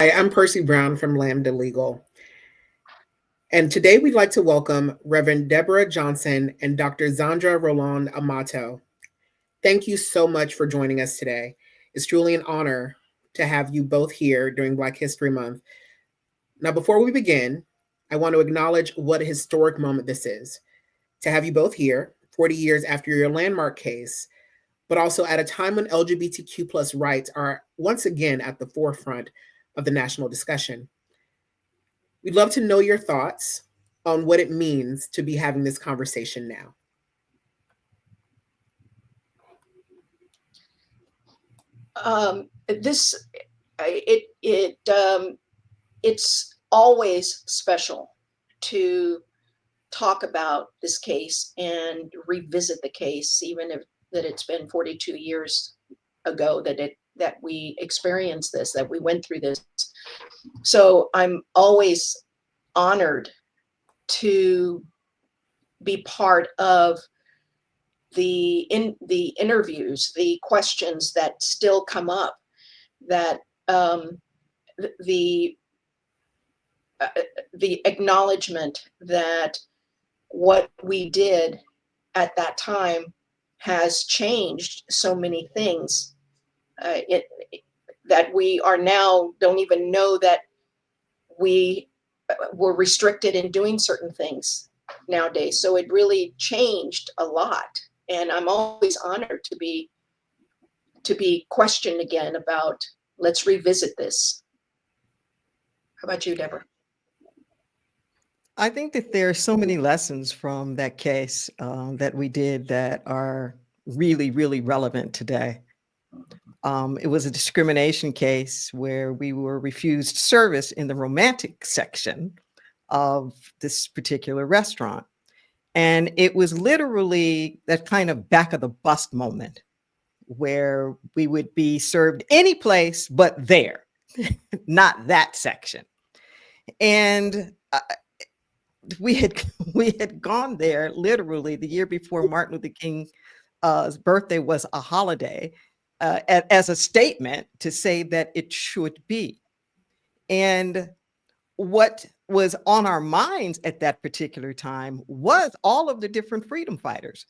Hi, I'm Percy Brown from Lambda Legal. And today we'd like to welcome Reverend Deborah Johnson and Dr. Zandra Rolon Amato. Thank you so much for joining us today. It's truly an honor to have you both here during Black History Month. Now, before we begin, I want to acknowledge what a historic moment this is to have you both here 40 years after your landmark case, but also at a time when LGBTQ plus rights are once again at the forefront of the national discussion. We'd love to know your thoughts on what it means to be having this conversation now. This it's always special to talk about this case and revisit the case, even if that it's been 42 years ago that we experienced this, that we went through this. So I'm always honored to be part of the interviews, the questions that still come up, that the the acknowledgement that what we did at that time has changed so many things, that we are now don't even know that we were restricted in doing certain things nowadays. So it really changed a lot, and I'm always honored to be questioned again about, let's revisit this. How about you, Deborah? I think that there are so many lessons from that case that we did that are really, really relevant today. It was a discrimination case where we were refused service in the romantic section of this particular restaurant. And it was literally that kind of back of the bus moment where we would be served any place but there, not that section. And we had we had gone there literally the year before Martin Luther King's birthday was a holiday, as a statement to say that it should be. And what was on our minds at that particular time was all of the different freedom fighters.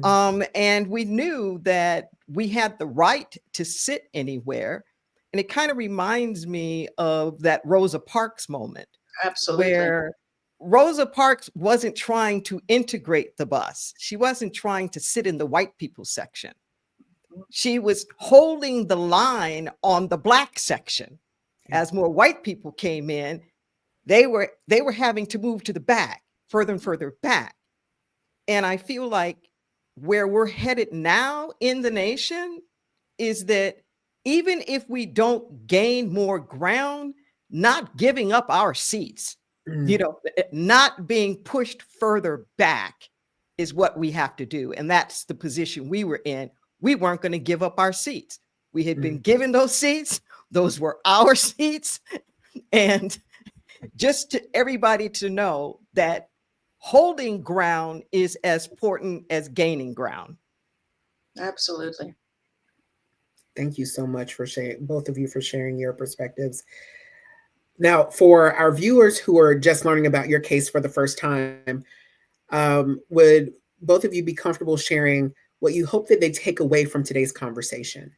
And we knew that we had the right to sit anywhere. And it kind of reminds me of that Rosa Parks moment Absolutely. where Rosa Parks wasn't trying to integrate the bus. She wasn't trying to sit in the white people section. She was holding the line on the black section. As more white people came in, they were having to move to the back, further and further back. And I feel like where we're headed now in the nation is that even if we don't gain more ground, not giving up our seats, not being pushed further back is what we have to do. And that's the position we were in. We weren't going to give up our seats. We had been given those seats. Those were our seats. And just to everybody to know that holding ground is as important as gaining ground. Absolutely. Thank you so much for sharing, both of you, for sharing your perspectives. Now, for our viewers who are just learning about your case for the first time, would both of you be comfortable sharing what you hope that they take away from today's conversation?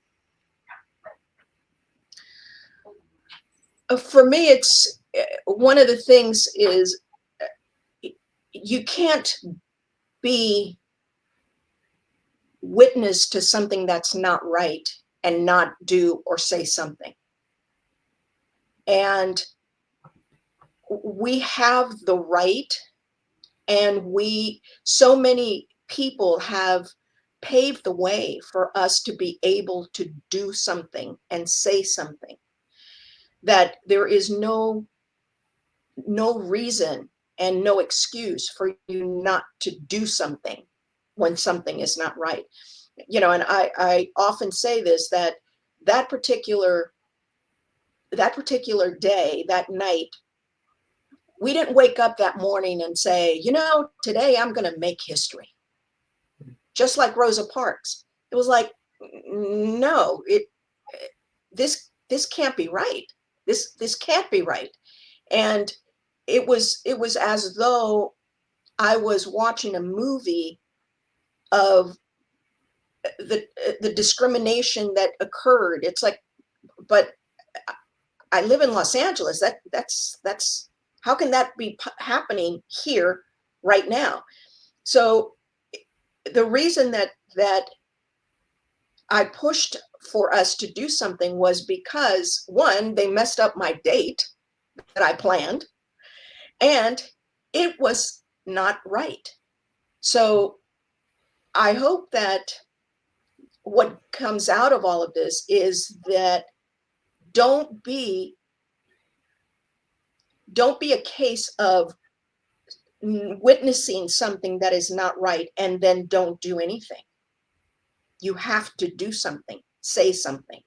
For me, it's one of the things is you can't be witness to something that's not right and not do or say something. And we have the right, and so many people have paved the way for us to be able to do something and say something, that there is no reason and no excuse for you not to do something when something is not right. And I often say this, that particular day, that night, we didn't wake up that morning and say, today I'm going to make history. Just like Rosa Parks. It was like, no, this can't be right. this can't be right. And it was as though I was watching a movie of the discrimination that occurred. It's like, but I live in Los Angeles. That's how can that be happening here right now? So the reason that I pushed for us to do something was because, one, they messed up my date that I planned, and it was not right. So I hope that what comes out of all of this is that don't be a case of witnessing something that is not right and then don't do anything. You have to do something, say something.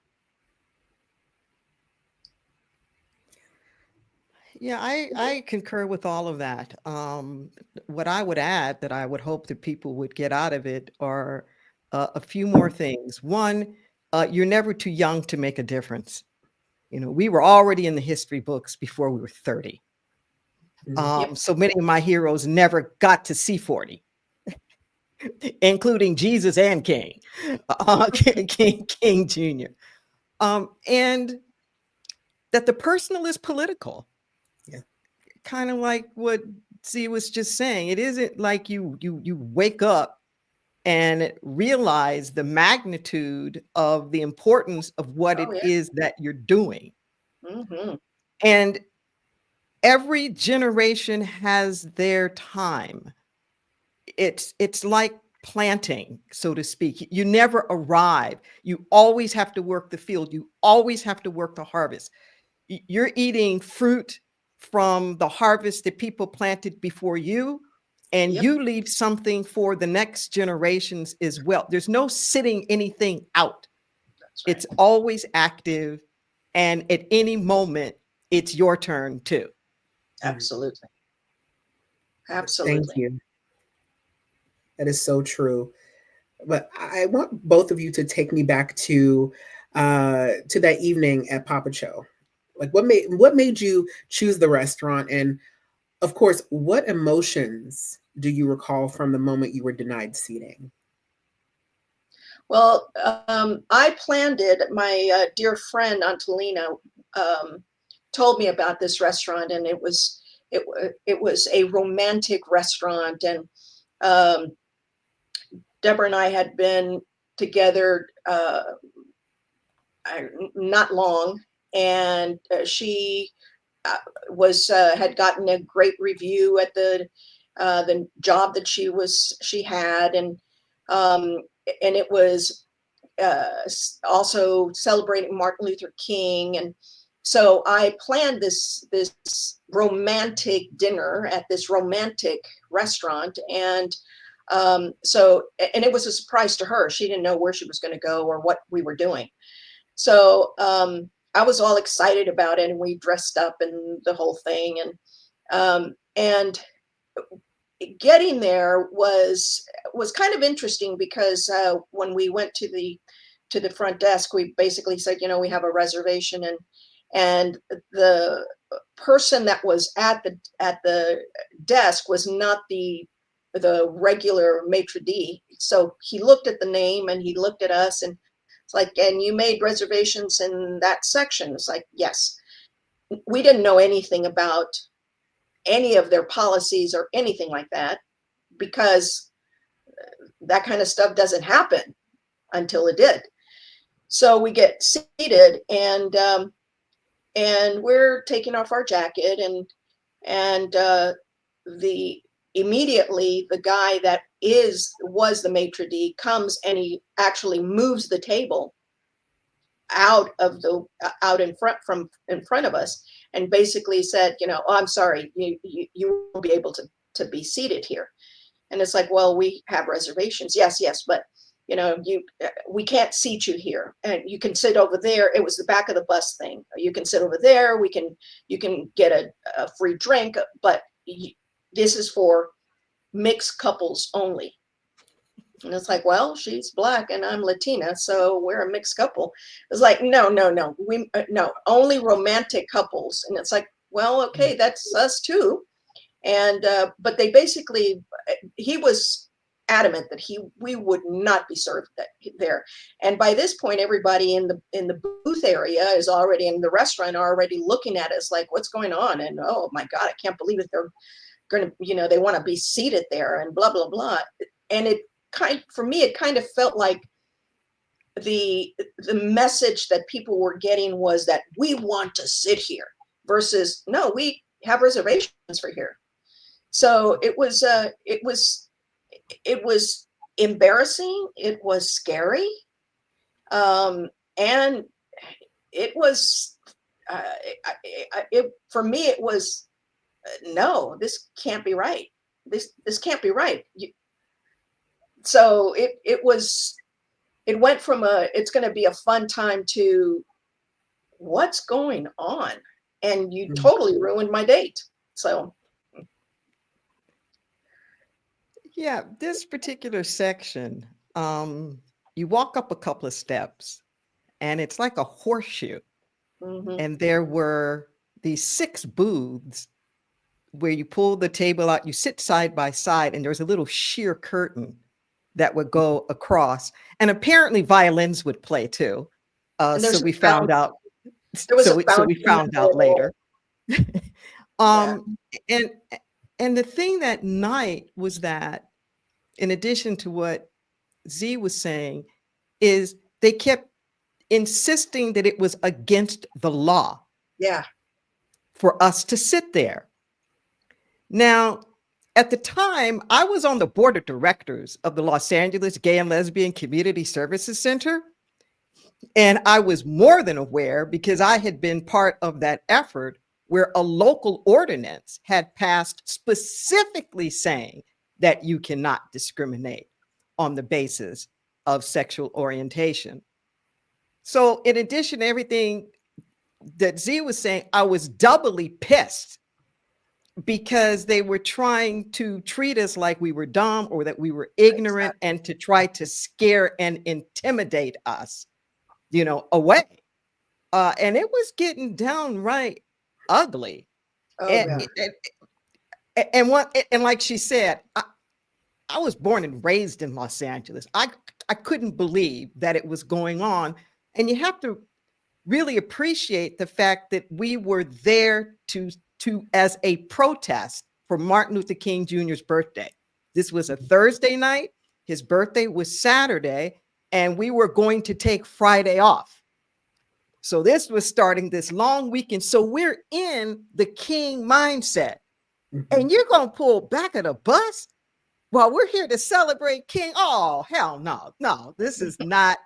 Yeah, I concur with all of that. What I would add that I would hope that people would get out of it are a few more things. One, you're never too young to make a difference. You know, we were already in the history books before we were 30. Mhm. So many of my heroes never got to see 40, including Jesus and King, King Jr. And that the personal is political. Yeah. Kind of like what Z was just saying. It isn't like you wake up and realize the magnitude of the importance of what Oh it yeah. is that you're doing. Mm-hmm. And every generation has their time. It's like planting, so to speak. You never arrive. You always have to work the field. You always have to work the harvest. You're eating fruit from the harvest that people planted before you, and Yep. you leave something for the next generations as well. There's no sitting anything out. That's right. It's always active, and at any moment, it's your turn too. Absolutely. Thank Absolutely. you. That is so true. But I want both of you to take me back to that evening at Papa Choux. Like what made you choose the restaurant, and of course, what emotions do you recall from the moment you were denied seating? Well, I planned it. My dear friend Antolina told me about this restaurant, and it was a romantic restaurant, and um, Deborah and I had been together not long, and she was had gotten a great review at the job that she had, and it was also celebrating Martin Luther King. And so I planned this romantic dinner at this romantic restaurant, and and it was a surprise to her. She didn't know where she was going to go or what we were doing. So I was all excited about it, and we dressed up and the whole thing, and getting there was kind of interesting because when we went to the front desk, we basically said, you know, we have a reservation, and the person that was at the desk was not the regular maitre d'. So he looked at the name and he looked at us, and it's like, and you made reservations in that section? It's like, yes. We didn't know anything about any of their policies or anything like that, because that kind of stuff doesn't happen until it did. So we get seated, and we're taking off our jacket, and the immediately the guy that was the maitre d' comes, and he actually moves the table out in front of us, and basically said, you know, oh, I'm sorry, you won't be able to be seated here. And it's like, well, we have reservations. Yes, but you know, we can't seat you here, and you can sit over there. It was the back of the bus thing. You can sit over there. You can get a free drink, but this is for mixed couples only. And it's like, well, she's Black and I'm Latina, so we're a mixed couple. It's like, no, no, only romantic couples. And it's like, well, okay, that's us too. And but they basically, he was adamant that we would not be served there. And by this point, everybody in the booth area is already in the restaurant, already looking at us like, what's going on? And oh my God, I can't believe it. They're going to, they want to be seated there and blah, blah, blah. And for me, it kind of felt like the message that people were getting was that we want to sit here versus, no, we have reservations for here. So it was embarrassing. It was scary. And it was, for me, it was, no, this can't be right. This can't be right. So it went from it's going to be a fun time to what's going on? And you totally ruined my date. So. Yeah, this particular section, you walk up a couple of steps and it's like a horseshoe. Mm-hmm. And there were these 6 booths where you pull the table out, you sit side by side, and there's a little sheer curtain that would go across. And apparently violins would play too. So we found out. So we found out later. And the thing that night was that, in addition to what Z was saying, is they kept insisting that it was against the law. Yeah. For us to sit there. Now, at the time, I was on the board of directors of the Los Angeles Gay and Lesbian Community Services Center. And I was more than aware because I had been part of that effort where a local ordinance had passed specifically saying that you cannot discriminate on the basis of sexual orientation. So in addition to everything that Z was saying, I was doubly pissed because they were trying to treat us like we were dumb or that we were ignorant, and to try to scare and intimidate us, away. And it was getting downright ugly. Oh, and like she said, I was born and raised in Los Angeles. I couldn't believe that it was going on. And you have to really appreciate the fact that we were there to as a protest for Martin Luther King Jr.'s birthday. This was a Thursday night. His birthday was Saturday, and we were going to take Friday off. So this was starting this long weekend. So we're in the King mindset. And you're going to pull back of the bus while we're here to celebrate King? Oh, hell no, this is not.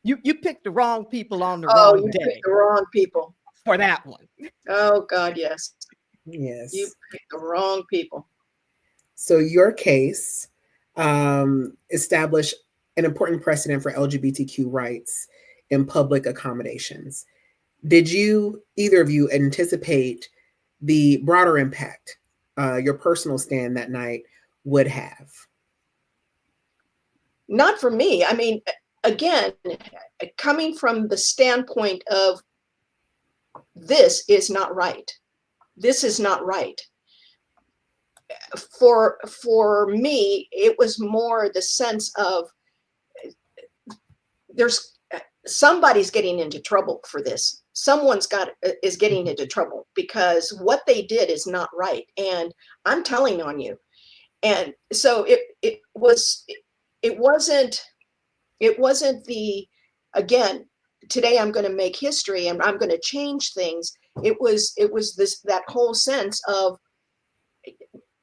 You picked the wrong people on the wrong day. Picked the wrong people for that one. Oh God, yes. Yes. You picked the wrong people. So your case established an important precedent for LGBTQ rights in public accommodations. Did either of you anticipate the broader impact your personal stand that night would have? Not for me. I mean, again, coming from the standpoint of this is not right. This is not right. For me, it was more the sense of somebody's getting into trouble for this. Someone's is getting into trouble because what they did is not right. And I'm telling on you. And so it wasn't the, again, today I'm going to make history and I'm going to change things. It was that whole sense of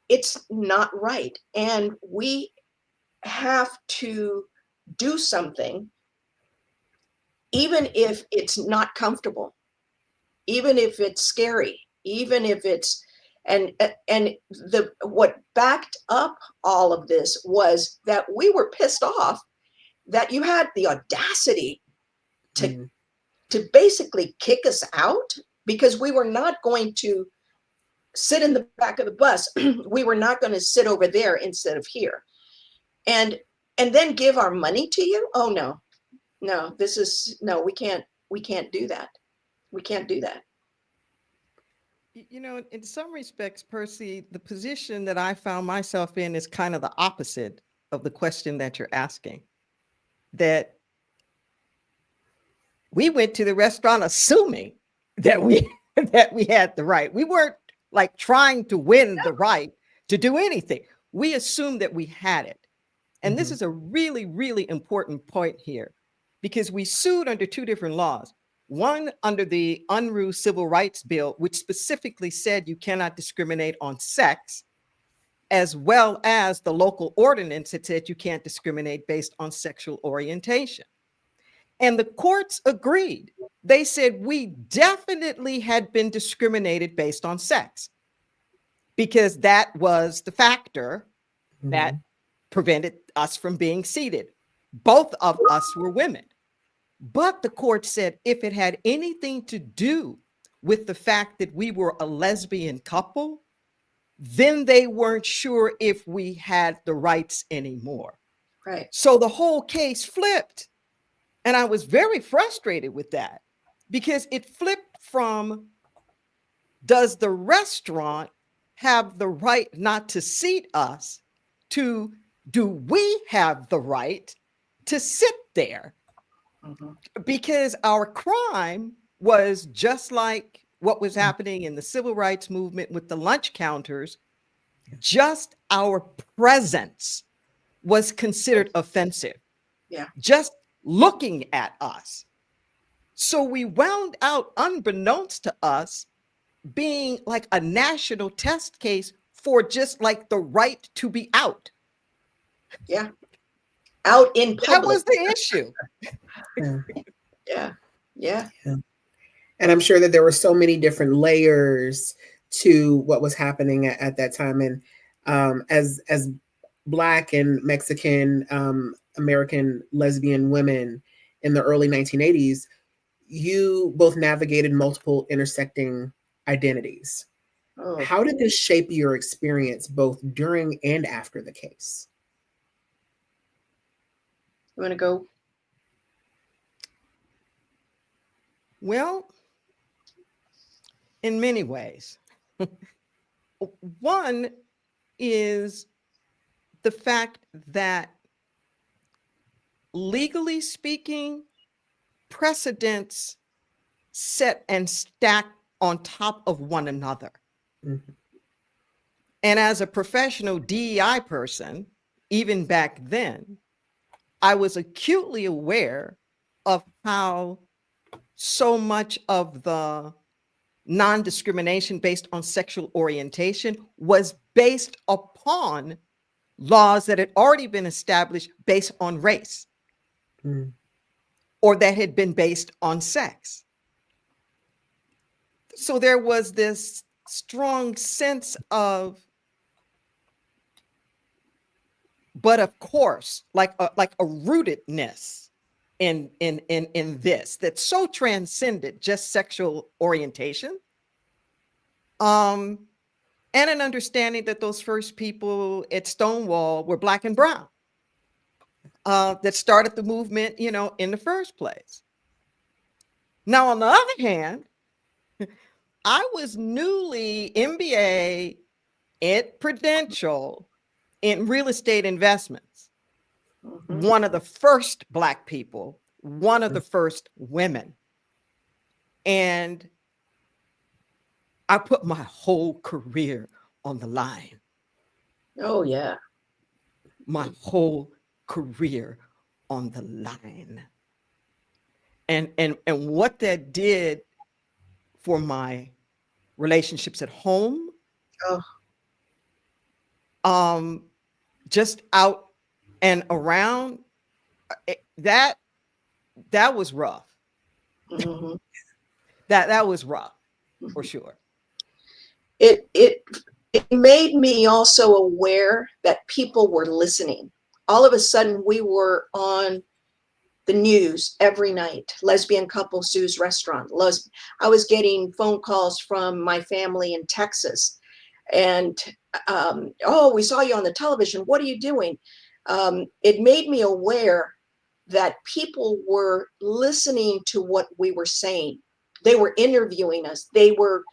it's not right. And we have to do something, even if it's not comfortable, even if it's scary, even if it's, and what backed up all of this was that we were pissed off that you had the audacity to basically kick us out because we were not going to sit in the back of the bus. We were not going to sit over there instead of here. And and then give our money to you? Oh no, no, we can't do that. We can't do that. You know, in some respects, Percy, the position that I found myself in is kind of the opposite of the question that you're asking. That we went to the restaurant assuming that we that we had the right. We weren't like trying to win the right to do anything. We assumed that we had it. And this is a really, really important point here, because we sued under two different laws. One under the Unruh Civil Rights Bill, which specifically said you cannot discriminate on sex, as well as the local ordinance that said you can't discriminate based on sexual orientation. And the courts agreed. They said we definitely had been discriminated based on sex, because that was the factor that prevented us from being seated. Both of us were women. But the court said if it had anything to do with the fact that we were a lesbian couple, then they weren't sure if we had the rights anymore. Right. So the whole case flipped. And I was very frustrated with that, because it flipped from, does the restaurant have the right not to seat us, to, do we have the right to sit there? Because our crime was just like what was happening in the civil rights movement with the lunch counters. Just our presence was considered offensive. Yeah. Just looking at us. So we wound out, unbeknownst to us, being like a national test case for just like the right to be out. Yeah. Out in public. That was the issue. Yeah. Yeah. And I'm sure that there were so many different layers to what was happening at that time. And as Black and Mexican American lesbian women in the early 1980s, you both navigated multiple intersecting identities. Oh. How did this shape your experience both during and after the case? You want to go? Well, in many ways. One is the fact that, legally speaking, precedents set and stack on top of one another. And as a professional DEI person, even back then, I was acutely aware of how so much of the non-discrimination based on sexual orientation was based upon laws that had already been established based on race, or that had been based on sex. So there was this strong sense of, but of course, like a rootedness in this that so transcended just sexual orientation, and an understanding that those first people at Stonewall were Black and brown, that started the movement, you know, in the first place. Now, on the other hand, I was newly MBA at Prudential in real estate investments. One of the first Black people, one of the first women. And I put my whole career on the line. Oh, yeah. My whole career on the line. And what that did for my relationships at home, just out and around, that was rough. That was rough, for sure. It made me also aware that people were listening. All of a sudden, we were on the news every night. Lesbian couple sues restaurant. I was getting phone calls from my family in Texas, and oh, we saw you on the television. What are you doing? it made me aware that people were listening to what we were saying. They were interviewing us. They were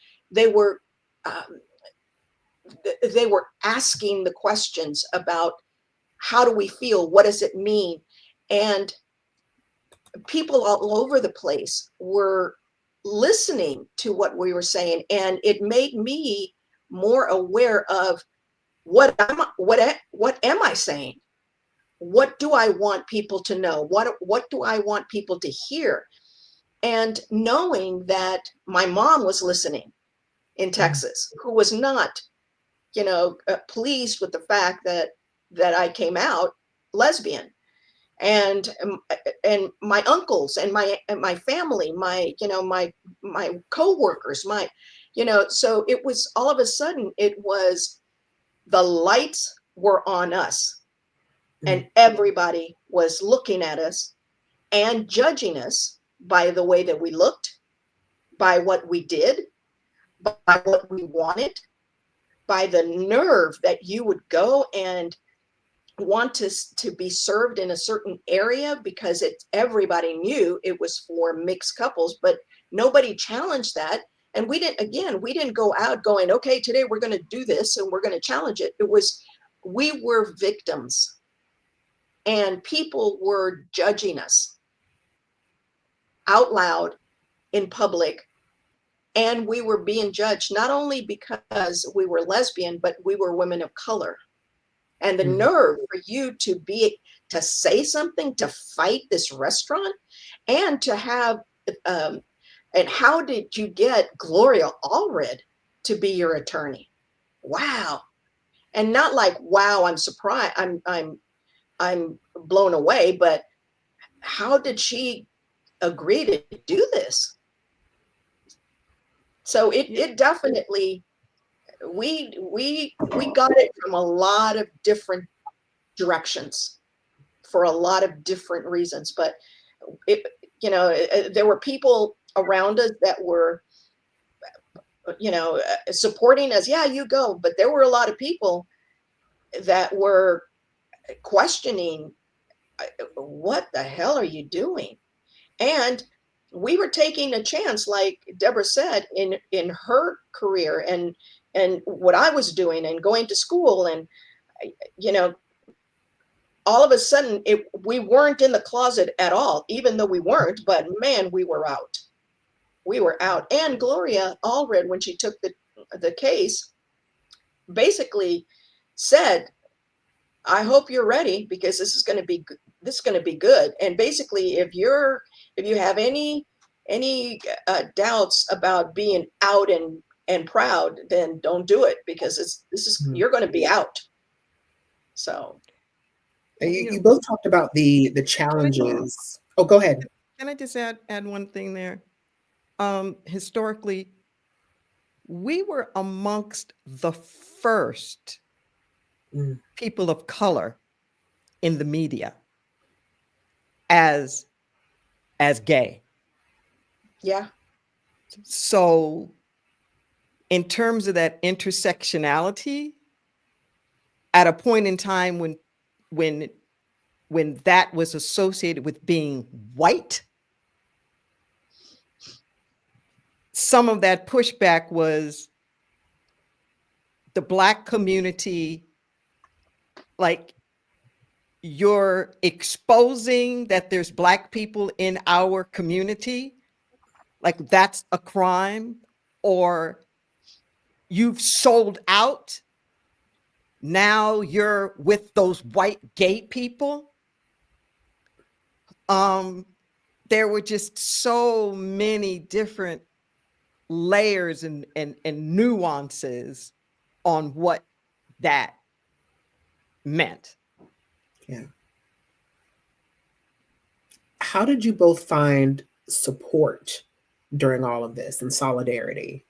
um, they were asking the questions about how do we feel, what does it mean, and people all over the place were listening to what we were saying, and it made me more aware of what am I saying? What do I want people to know? What do I want people to hear? And knowing that my mom was listening in Texas, who was not, pleased with the fact that I came out lesbian, and my uncles and my family, my coworkers, so it was all of a sudden it was the lights were on us, and everybody was looking at us and judging us by the way that we looked, by what we did, by what we wanted, by the nerve that you would go and want to be served in a certain area because everybody knew it was for mixed couples, but nobody challenged that. And we didn't go out going, okay, today we're going to do this and we're going to challenge it. We were victims, and people were judging us out loud in public. And we were being judged not only because we were lesbian, but we were women of color. And the nerve for you to say something, to fight this restaurant, and to have, and how did you get Gloria Allred to be your attorney? Wow. And not like, wow, I'm surprised, I'm blown away, but how did she agree to do this? So it definitely, we got it from a lot of different directions for a lot of different reasons, but there were people around us that were, supporting us. Yeah, you go. But there were a lot of people that were questioning, what the hell are you doing? And we were taking a chance, like Deborah said, in her career and what I was doing and going to school, and all of a sudden we weren't in the closet at all, even though we weren't, but man, we were out. We were out. And Gloria Allred, when she took the case, basically said, I hope you're ready, because this is going to be good. And basically, if you have any doubts about being out and proud, then don't do it, because you're going to be out. So you both talked about the challenges. Oh, go ahead. Can I just add one thing there? Historically, we were amongst the first people of color in the media as gay. Yeah. So in terms of that intersectionality, at a point in time when that was associated with being white, some of that pushback was the Black community, like, you're exposing that there's Black people in our community, like that's a crime, or you've sold out, now you're with those white gay people. There were just so many different layers and nuances on what that meant. Yeah. How did you both find support during all of this and solidarity?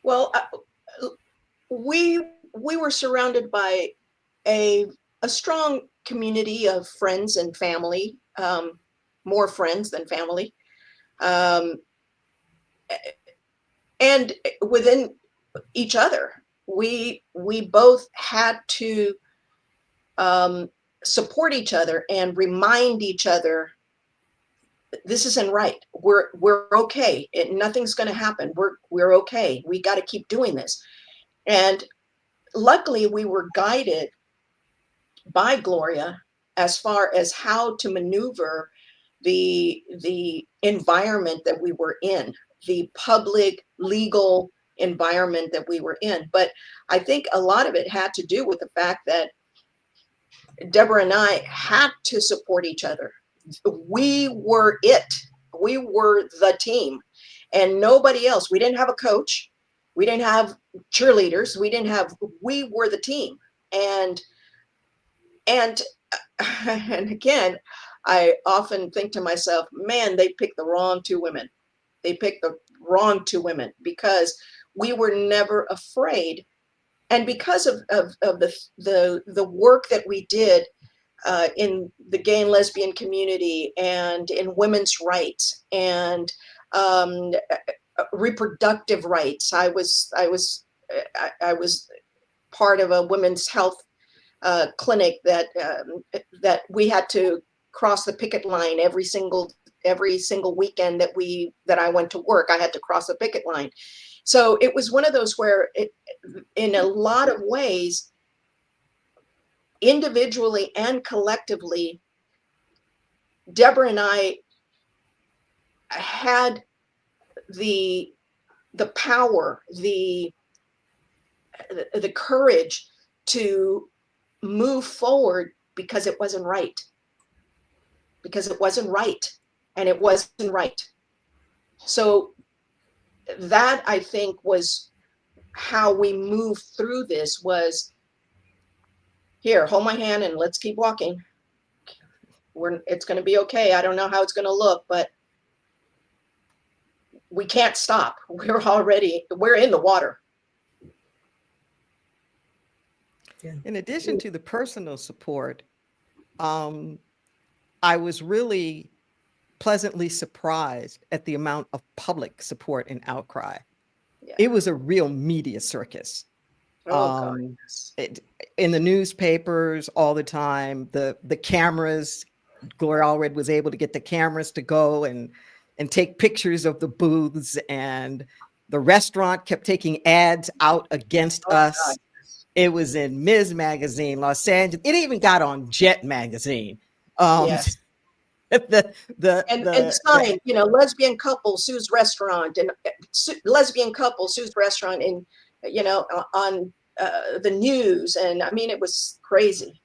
Well, we were surrounded by a strong community of friends and family, more friends than family. And within each other. We both had to support each other and remind each other, this isn't right. We're okay. Nothing's going to happen. We're okay. We got to keep doing this. And luckily, we were guided by Gloria as far as how to maneuver the environment that we were in, the public legal environment that we were in. But I think a lot of it had to do with the fact that Deborah and I had to support each other. We were it. We were the team, and nobody else. We didn't have a coach. We didn't have cheerleaders. We were the team. And and again, I often think to myself, man, they picked the wrong two women. They picked the wrong two women, because we were never afraid. And because of the work that we did in the gay and lesbian community, and in women's rights, and reproductive rights. I was part of a women's health clinic that we had to cross the picket line every single weekend that I went to work. I had to cross the picket line. So it was one of those where in a lot of ways, individually and collectively, Deborah and I had the power, the courage to move forward, because it wasn't right. Because it wasn't right, and it wasn't right. So that, I think, was how we moved through this. Was, here, hold my hand and let's keep walking. It's going to be okay. I don't know how it's going to look, but we can't stop. We're in the water. In addition to the personal support, I was really pleasantly surprised at the amount of public support and outcry. Yeah. It was a real media circus. In the newspapers all the time, the cameras, Gloria Allred was able to get the cameras to go and take pictures of the booths, and the restaurant kept taking ads out against us. God. It was in Ms. Magazine, Los Angeles. It even got on Jet Magazine. Yes. And sign, lesbian couple sues restaurant, and lesbian couple sues restaurant, and on the news. And I mean, it was crazy.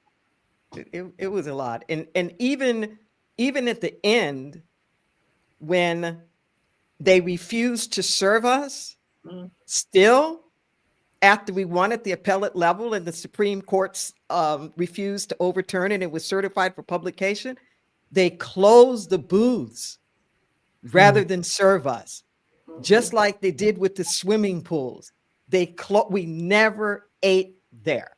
It was a lot. And even at the end, when they refused to serve us, still, after we won at the appellate level and the Supreme Court's refused to overturn it, and it was certified for publication, they closed the booths rather than serve us, just like they did with the swimming pools. We never ate there.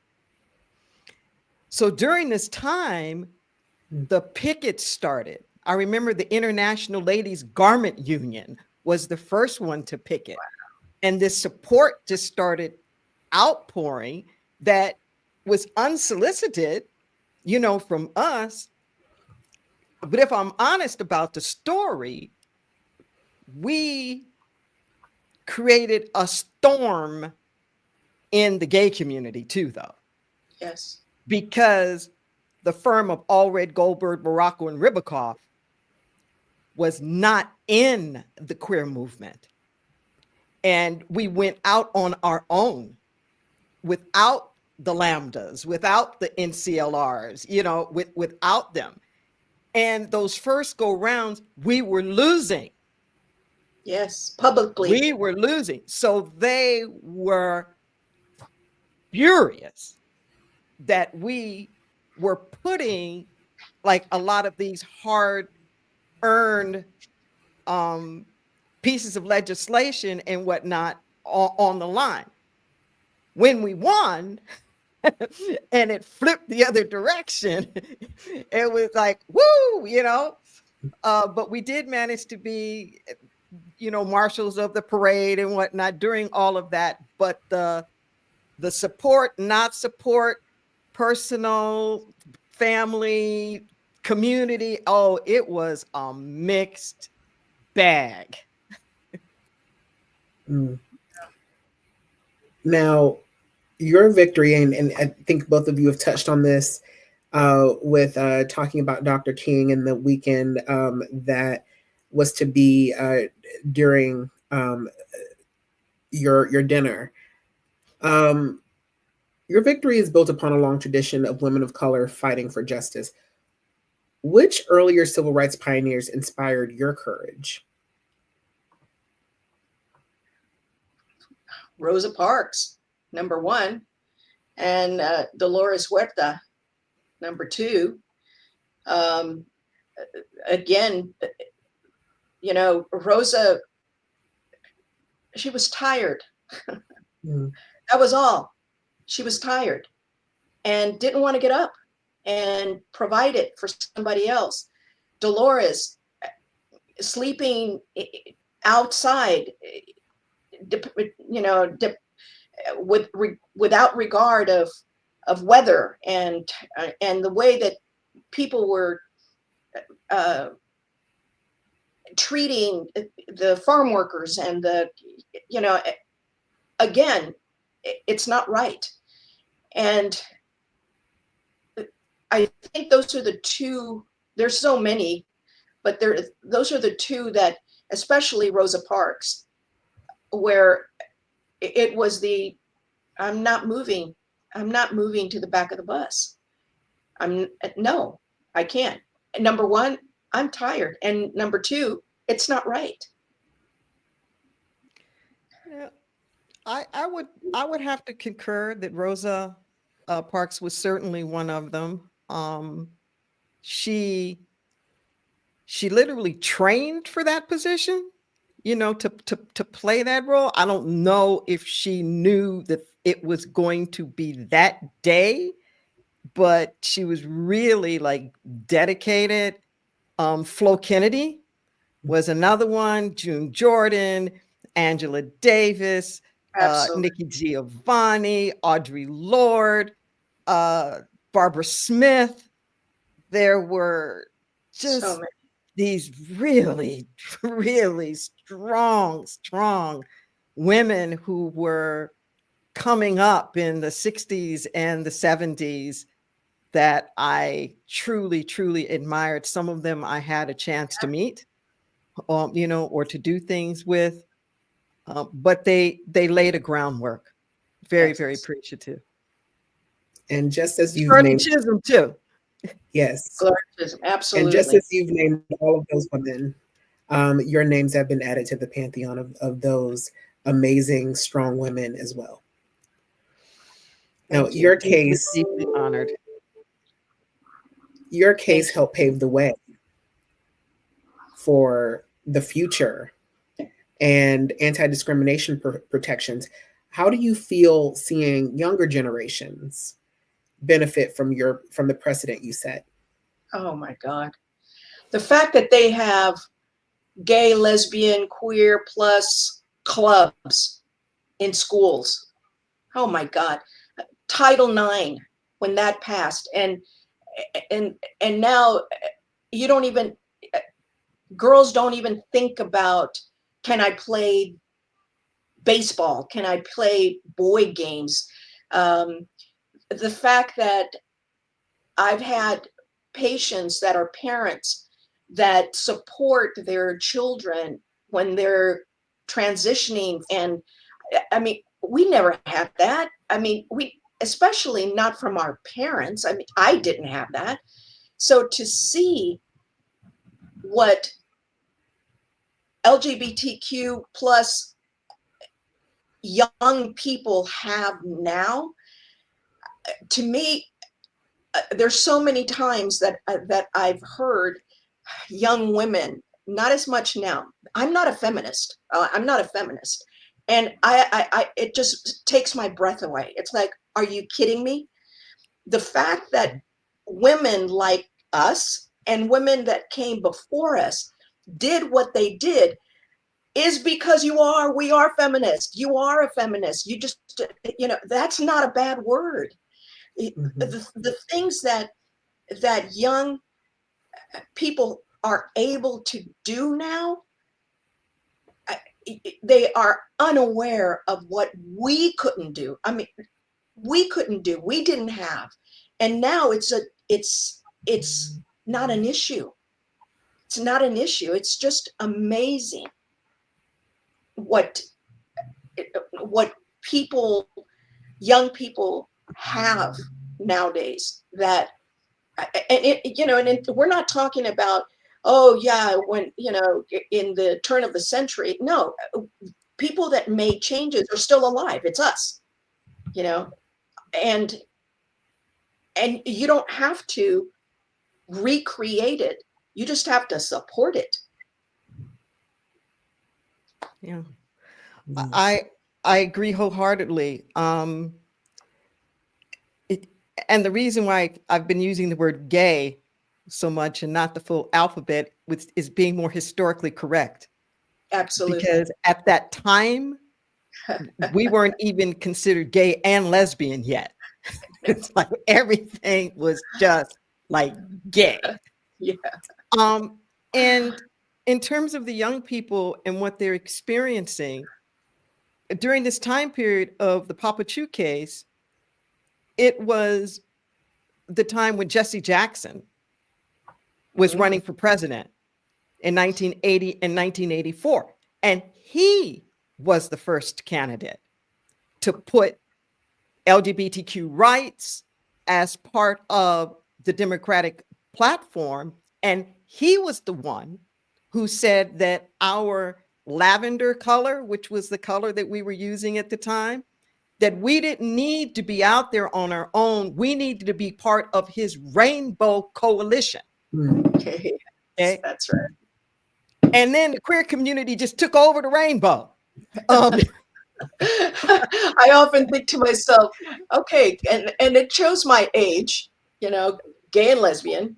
So during this time, the pickets started. I remember the International Ladies Garment Union was the first one to picket. Wow. And this support just started outpouring that was unsolicited, from us. But if I'm honest about the story, we created a storm in the gay community too, though. Yes. Because the firm of Allred, Goldberg, Morocco, and Ribicoff was not in the queer movement. And we went out on our own without the Lambdas, without the NCLRs, without them. And those first go rounds, we were losing. Yes, publicly. We were losing. So they were furious that we were putting like a lot of these hard-earned pieces of legislation and whatnot on the line. When we won and it flipped the other direction, it was like, woo, but we did manage to be, marshals of the parade and whatnot during all of that. but the support, not support, personal, family, community, oh, it was a mixed bag. Mm. Now, your victory, and I think both of you have touched on this with talking about Dr. King and the weekend that was to be during your dinner. Your victory is built upon a long tradition of women of color fighting for justice. Which earlier civil rights pioneers inspired your courage? Rosa Parks, number one, and Dolores Huerta, number two. Again, you know, Rosa, she was tired. Mm. That was all. She was tired and didn't want to get up and provide it for somebody else. Dolores, sleeping outside, you know, without regard of weather and the way that people were treating the farm workers and the, you know, again, it's not right. And I think those are the two. There's so many, but those are the two that, especially Rosa Parks, where it was the, I'm not moving to the back of the bus. No, I can't. Number one, I'm tired, and number two, it's not right. Yeah, I would have to concur that Rosa Parks was certainly one of them. She literally trained for that position, you know, to play that role. I don't know if she knew that it was going to be that day, but she was really like dedicated. Flo Kennedy was another one, June Jordan, Angela Davis, Absolutely. Nikki Giovanni, Audre Lorde, Barbara Smith. There were So just many. these really, really strong women who were coming up in the 60s and the 70s that I truly admired. Some of them I had a chance to meet, you know, or to do things with, but they laid a groundwork. Very, Yes. very appreciative. And just as you've Shirley named, Chisholm too. yes, Gloria, and just absolutely. as you've named all of those women, your names have been added to the pantheon of those amazing, strong women as well. Now, Thank you. Deeply honored. Your Thank case you. helped pave the way for the future and anti-discrimination protections. How do you feel seeing younger generations benefit from the precedent you set? Oh my God. The fact that they have gay, lesbian, queer plus clubs in schools. Oh my God. Title IX, when that passed, and now you don't even, girls don't even think about, can I play baseball? Can I play boy games? The fact that I've had patients that are parents that support their children when they're transitioning. And I mean, we never had that. I mean, especially not from our parents. I mean, I didn't have that. So to see what LGBTQ plus young people have now, to me, there's so many times that I've heard young women, not as much now. I'm not a feminist. And it just takes my breath away. It's like, are you kidding me? The fact that women like us and women that came before us did what they did, is because we are feminists. You are a feminist. You just, that's not a bad word. Mm-hmm. The things that young people are able to do now, they are unaware of what we couldn't do. I mean, we couldn't do, we didn't have. And now it's not an issue. It's not an issue. It's just amazing what people, young people have nowadays, that, and we're not talking about, oh yeah, when, in the turn of the century. No, people that made changes are still alive. It's us, and you don't have to recreate it. You just have to support it. Yeah. Mm-hmm. I agree wholeheartedly. And the reason why I've been using the word gay so much and not the full alphabet is being more historically correct. Absolutely. Because at that time, we weren't even considered gay and lesbian yet. It's like everything was just like gay. Yeah. And in terms of the young people and what they're experiencing during this time period of the Papa Choux case, it was the time when Jesse Jackson was running for president in 1980 and 1984. And he was the first candidate to put LGBTQ rights as part of the Democratic platform. And he was the one who said that our lavender color, which was the color that we were using at the time, that we didn't need to be out there on our own. We needed to be part of his rainbow coalition. Okay. That's right. And then the queer community just took over the rainbow. I often think to myself, okay, and it shows my age, gay and lesbian.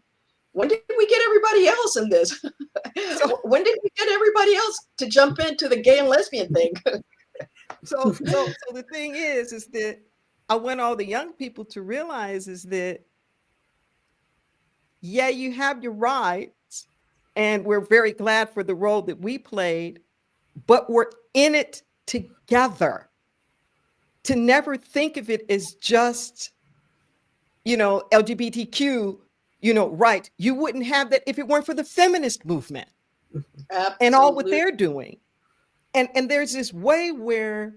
When did we get everybody else in this? When did we get everybody else to jump into the gay and lesbian thing? So the thing is that I want all the young people to realize is that, yeah, you have your rights, and we're very glad for the role that we played, but we're in it together. To never think of it as just, LGBTQ, right. You wouldn't have that if it weren't for the feminist movement. Absolutely. And all what they're doing. And there's this way where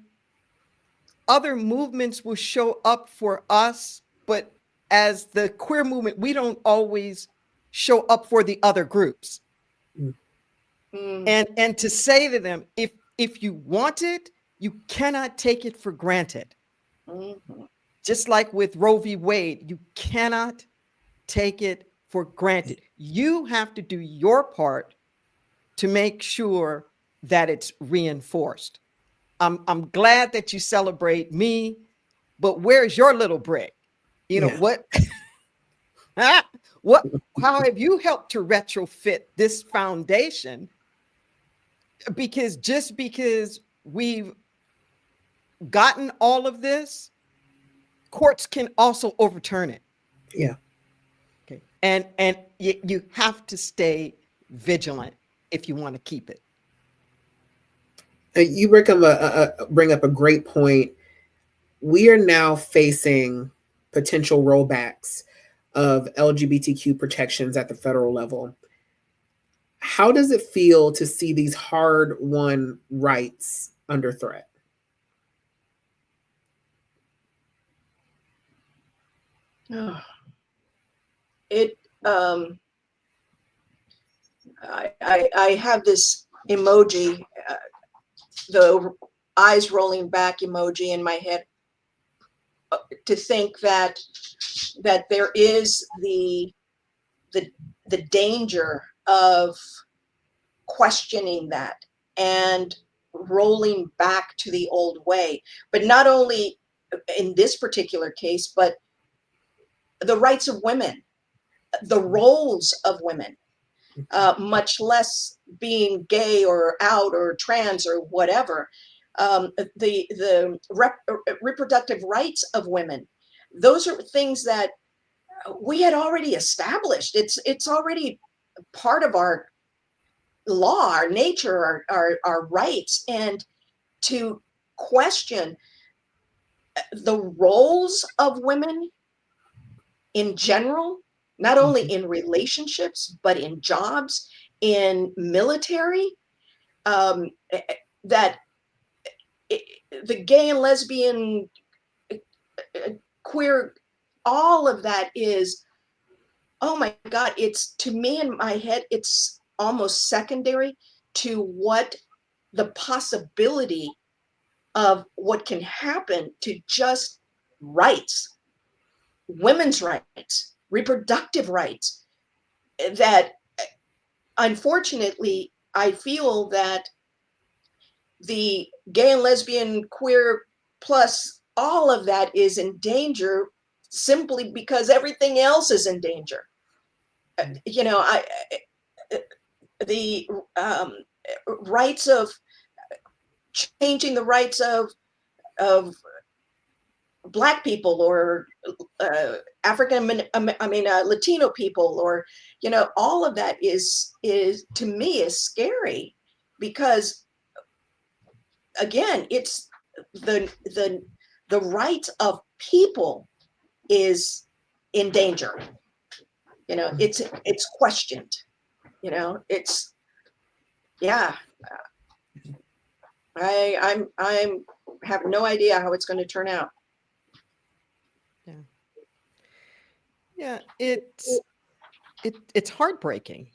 other movements will show up for us, but as the queer movement, we don't always show up for the other groups. And to say to them, if you want it, you cannot take it for granted. Just like with Roe v. Wade, you cannot take it for granted. You have to do your part to make sure that it's reinforced. I'm glad that you celebrate me, but where's your little brick? What? How have you helped to retrofit this foundation? Because just because we've gotten all of this, courts can also overturn it. Yeah. Okay. And you have to stay vigilant if you want to keep it. You bring up a great point. We are now facing potential rollbacks of LGBTQ protections at the federal level. How does it feel to see these hard-won rights under threat? I have this emoji, the eyes rolling back emoji in my head, to think that there is the danger of questioning that and rolling back to the old way. But not only in this particular case, but the rights of women, the roles of women. much less being gay or out or trans or whatever. The reproductive rights of women, those are things that we had already established. It's already part of our law, our nature, our rights. And to question the roles of women in general, not only in relationships, but in jobs, in military, that the gay and lesbian, queer, all of that is, oh my God, it's, to me in my head, it's almost secondary to what the possibility of what can happen to just rights, women's rights, reproductive rights, that unfortunately, I feel that the gay and lesbian, queer, plus all of that is in danger simply because everything else is in danger. You know, the rights of changing the rights of Black people or Latino people, or, you know, all of that is to me is scary, because again, it's the rights of people is in danger. You know, it's questioned. You know, it's, yeah. I'm have no idea how it's going to turn out. Yeah, it's heartbreaking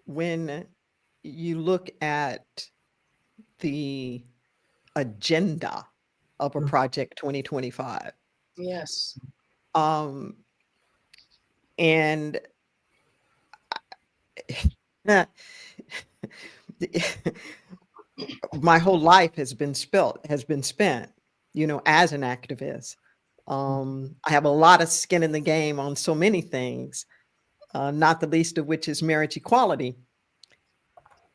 when you look at the agenda of a Project 2025. Yes. And my whole life has been spent, you know, as an activist. I have a lot of skin in the game on so many things, not the least of which is marriage equality.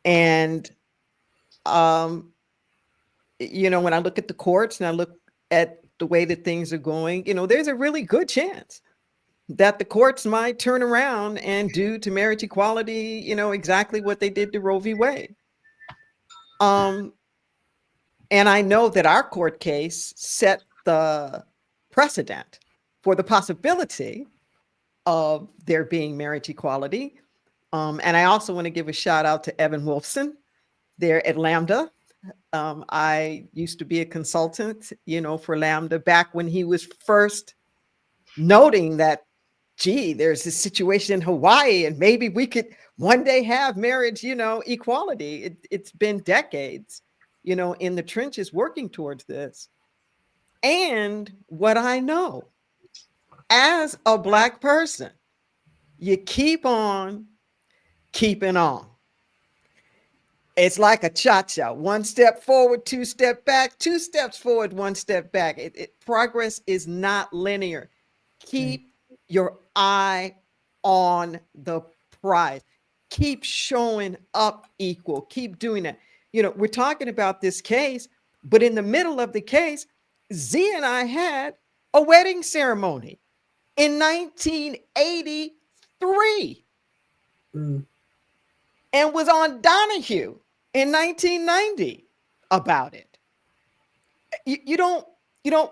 And, you know, when I look at the courts and I look at the way that things are going, you know, there's a really good chance that the courts might turn around and do to marriage equality, you know, exactly what they did to Roe v. Wade. And I know that our court case set the precedent for the possibility of there being marriage equality. And I also want to give a shout out to Evan Wolfson there at Lambda. I used to be a consultant, you know, for Lambda back when he was first noting that, gee, there's this situation in Hawaii and maybe we could one day have marriage, you know, equality. It's been decades, you know, in the trenches working towards this. And what I know as a Black person, you keep on keeping on. It's like a cha-cha, 1 step forward, 2 step back, 2 steps forward, 1 step back. Progress is not linear. Keep your eye on the prize. Keep showing up equal. Keep doing that. You know, we're talking about this case, but in the middle of the case, Z and I had a wedding ceremony in 1983 and was on Donahue in 1990 about it. You don't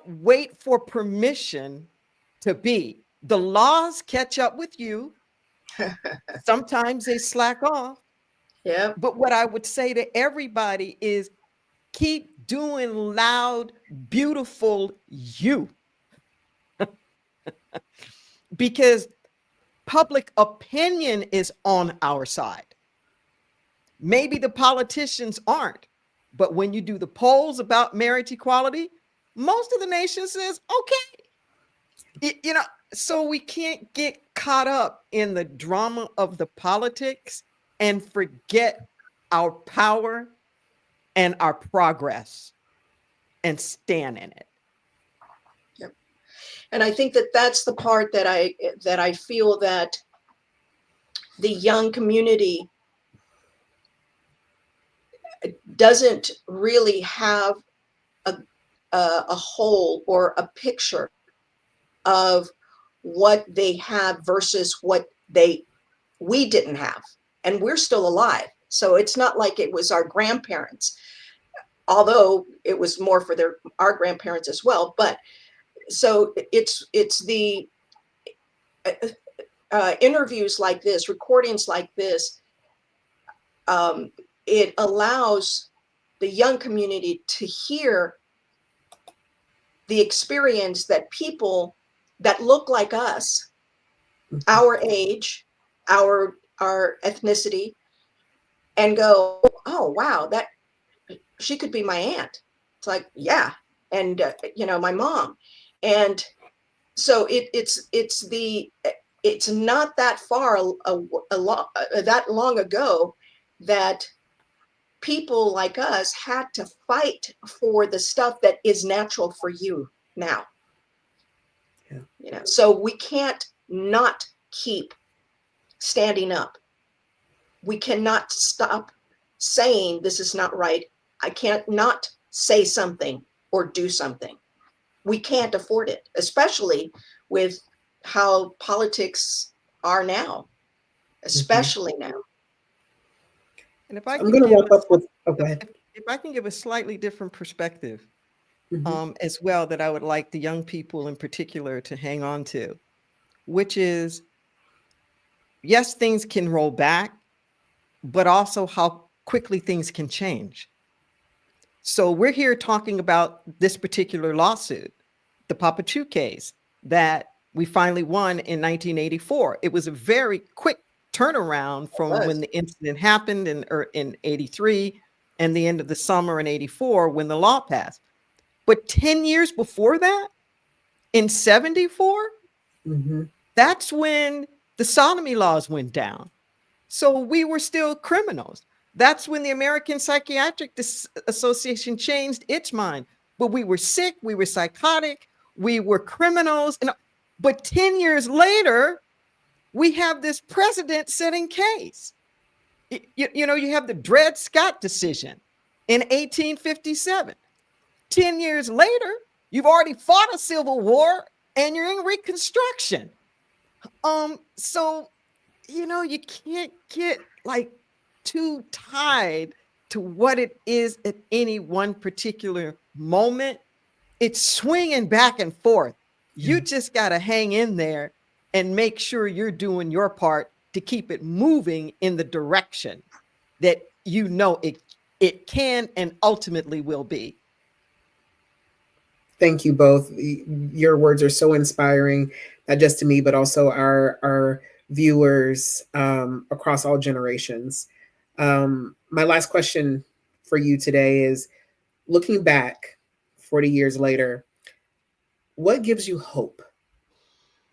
wait for permission to be. The laws catch up with you. Sometimes they slack off. Yeah. But what I would say to everybody is keep doing loud, beautiful you. Because public opinion is on our side. Maybe the politicians aren't, but when you do the polls about marriage equality, most of the nation says, okay. You know, so we can't get caught up in the drama of the politics and forget our power and our progress and stand in it. Yep. And I think that that's the part that I feel that the young community doesn't really have a whole or a picture of what they have versus what we didn't have, and we're still alive. So it's not like it was our grandparents, although it was more for our grandparents as well. But so it's the interviews like this, recordings like this, it allows the young community to hear the experience that people that look like us, our age, our ethnicity, and go, oh wow, that she could be my aunt. It's like, yeah, and my mom. And so it's not that far that long ago that people like us had to fight for the stuff that is natural for you now. So we can't not keep standing up. We cannot stop saying this is not right. I can't not say something or do something. We can't afford it, especially with how politics are now, especially now. And if I I'm can going to give wrap up with, go ahead. if I can give a slightly different perspective Mm-hmm. as well, that I would like the young people in particular to hang on to, which is, yes, things can roll back, but also how quickly things can change. So we're here talking about this particular lawsuit, the Papa Choux case that we finally won in 1984. It was a very quick turnaround from when the incident happened in 83 and the end of the summer in 84 when the law passed. But 10 years before that, in 74, Mm-hmm. that's when the sodomy laws went down. So we were still criminals. That's when the American Psychiatric Association changed its mind. But we were sick, we were psychotic, we were criminals. But 10 years later, we have this precedent-setting case. You have the Dred Scott decision in 1857. 10 years later, you've already fought a civil war and you're in Reconstruction. So you can't get like too tied to what it is at any one particular moment. It's swinging back and forth. You just got to hang in there and make sure you're doing your part to keep it moving in the direction that it can and ultimately will be. Thank you both. Your words are so inspiring, not just to me, but also our viewers across all generations. My last question for you today is, looking back 40 years later, what gives you hope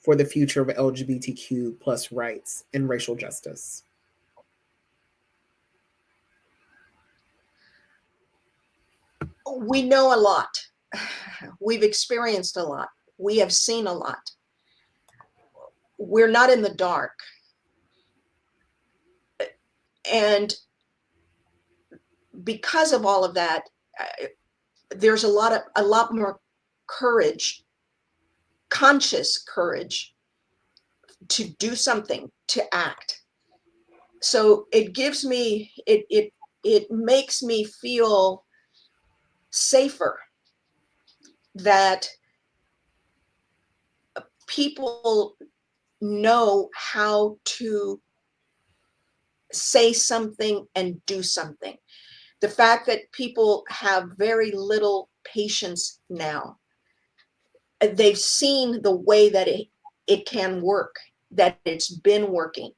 for the future of LGBTQ plus rights and racial justice? We know a lot. We've experienced a lot. We have seen a lot. We're not in the dark. And because of all of that, there's a lot more courage, conscious courage, to do something, to act. So it makes me feel safer that people know how to say something and do something. The fact that people have very little patience now, they've seen the way that it can work, that it's been working.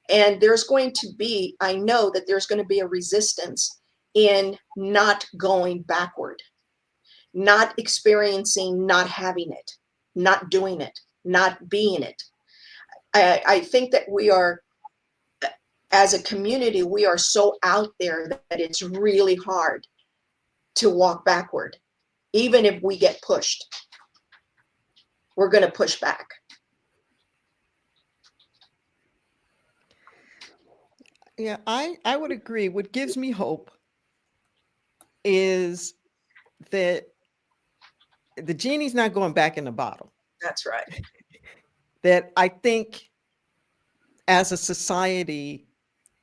And I know that there's going to be a resistance in not going backward, not experiencing, not having it, not doing it, not being it. I think that we are, as a community, we are so out there that it's really hard to walk backward. Even if we get pushed, we're going to push back. Yeah, I would agree. What gives me hope is that the genie's not going back in the bottle. That's right. That I think as a society,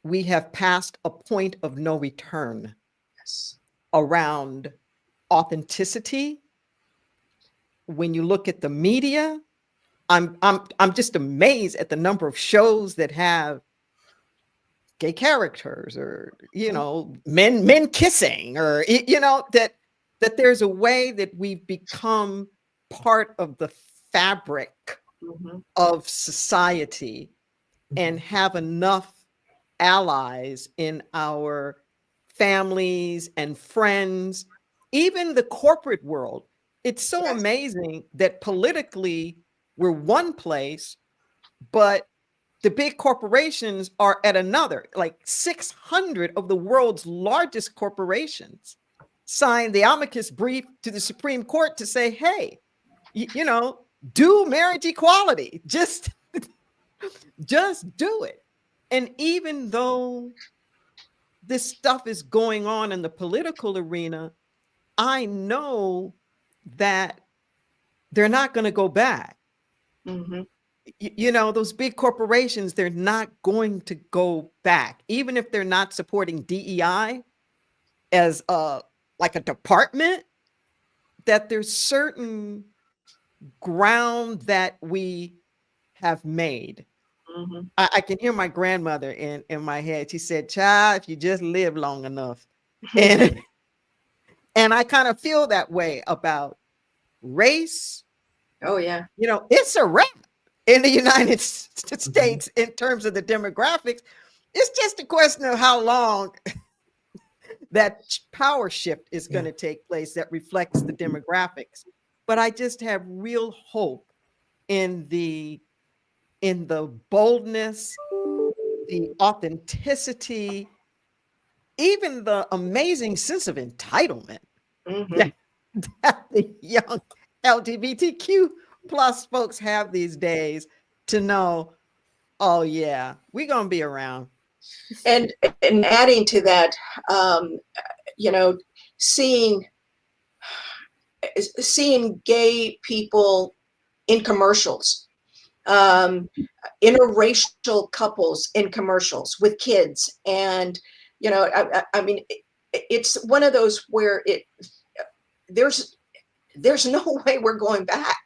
we have passed a point of no return Yes. around authenticity. When you look at the media, I'm just amazed at the number of shows that have gay characters, or men kissing, or that there's a way that we've become part of the fabric Mhm. of society and have enough allies in our families and friends, even the corporate world. It's so Yes. amazing that politically we're one place, but the big corporations are at another. Like 600 of the world's largest corporations signed the amicus brief to the Supreme Court to say, hey, do marriage equality. Just do it. And even though this stuff is going on in the political arena, I know that they're not going to go back. Mhm. Those big corporations, they're not going to go back, even if they're not supporting DEI as like a department. That there's certain ground that we have made. Mhm. I can hear my grandmother in my head. She said, child, if you just live long enough. And and I kind of feel that way about race. Oh yeah. It's a wrap in the United States in terms of the demographics. It's just a question of how long that power shift is going to take place that reflects the demographics. But I just have real hope in the boldness, the authenticity, even the amazing sense of entitlement Mhm. that the young LGBTQ plus folks have these days, to know, oh yeah, we're gonna be around. And adding to that, um, you know, seeing gay people in commercials, um, interracial couples in commercials with kids, and I mean, it's one of those where there's no way we're going back,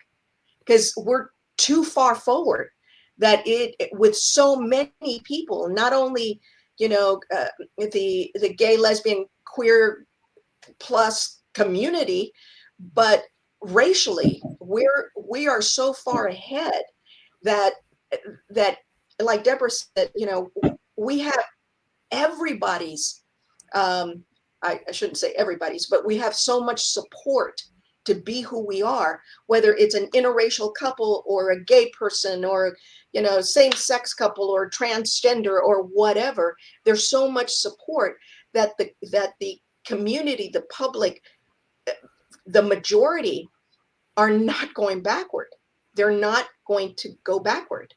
because we're too far forward. That with so many people, not only the gay, lesbian, queer plus community, but racially, we are so far ahead that that like Deborah said, we have everybody's, I shouldn't say everybody's, but we have so much support to be who we are, whether it's an interracial couple or a gay person, or same-sex couple or transgender or whatever. There's so much support that the community, the public, the majority are not going backward. They're not going to go backward.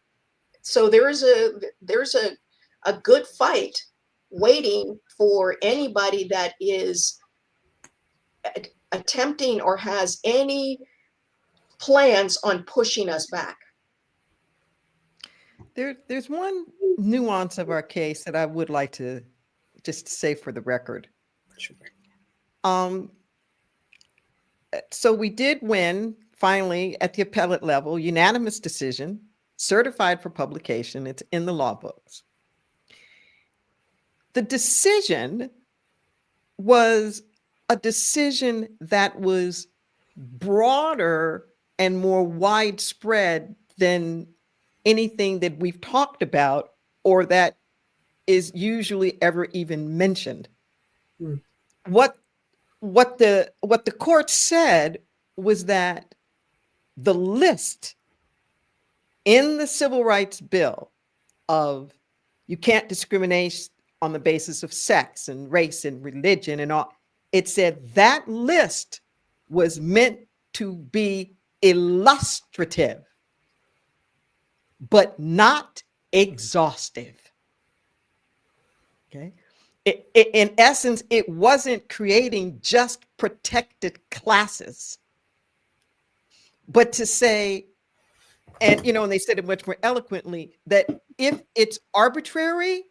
So there's a good fight waiting for anybody that is attempting or has any plans on pushing us back. There's one nuance of our case that I would like to just say for the record. Sure. So we did win finally at the appellate level, unanimous decision, certified for publication. It's in the law books. The decision was a decision that was broader and more widespread than anything that we've talked about or that is usually ever even mentioned. Mm. What the court said was that the list in the Civil Rights Bill of you can't discriminate on the basis of sex and race and religion and all, it said that list was meant to be illustrative, but not exhaustive. Okay. In essence, it wasn't creating just protected classes, but to say, and and they said it much more eloquently, that if it's arbitrary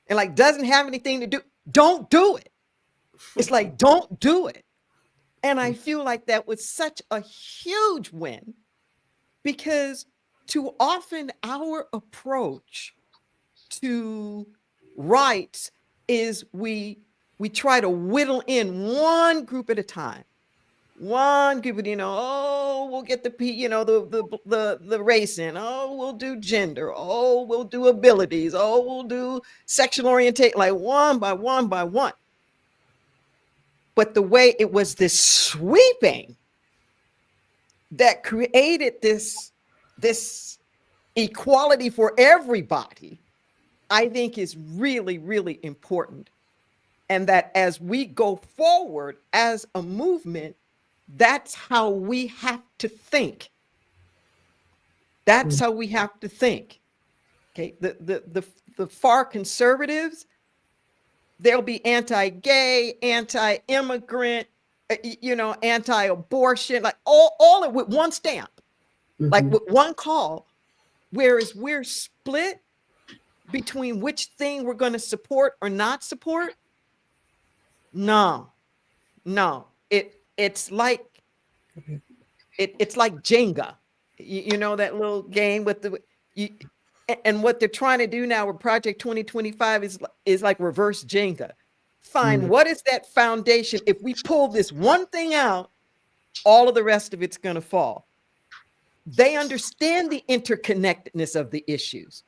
and like doesn't have anything to do, don't do it. It's like, don't do it. And I feel like that was such a huge win, because too often our approach to rights is we try to whittle in one group at a time. One group, oh, we'll get the the race in. Oh, we'll do gender. Oh, we'll do abilities. Oh, we'll do sexual orientation, like one by one by one. But the way it was this sweeping that created this equality for everybody, I think is really, really important. And that as we go forward as a movement, that's how we have to think. That's how we have to think. Okay. The far conservatives, they'll be anti-gay, anti-immigrant, anti-abortion, like all it with one stamp, like with one call. Whereas we're split between which thing we're going to support or not support. No. It's like it's like Jenga. You know that little game with and what they're trying to do now with Project 2025 is like reverse Jenga. Find what is that foundation. If we pull this one thing out, all of the rest of it's going to fall. They understand the interconnectedness of the issues.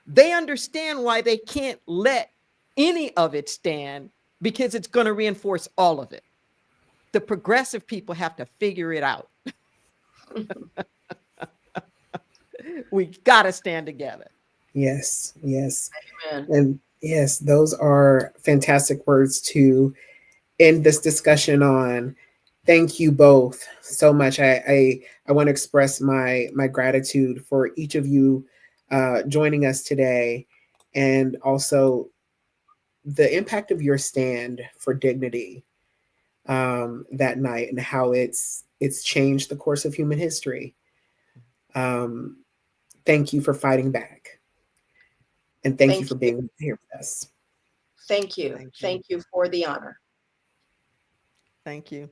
They understand why they can't let any of it stand, because it's going to reinforce all of it. The progressive people have to figure it out. We got to stand together. Yes. Amen. And yes, those are fantastic words to end this discussion on. Thank you both so much. I want to express my gratitude for each of you joining us today, and also the impact of your stand for dignity that night, and how it's changed the course of human history. Thank you for fighting back, and thank you for being here with us. Thank you. Thank you for the honor. Thank you.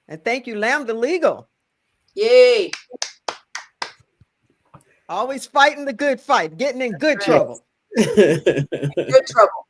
And thank you, Lambda Legal. Yay. Always fighting the good fight, getting in good trouble. Good trouble.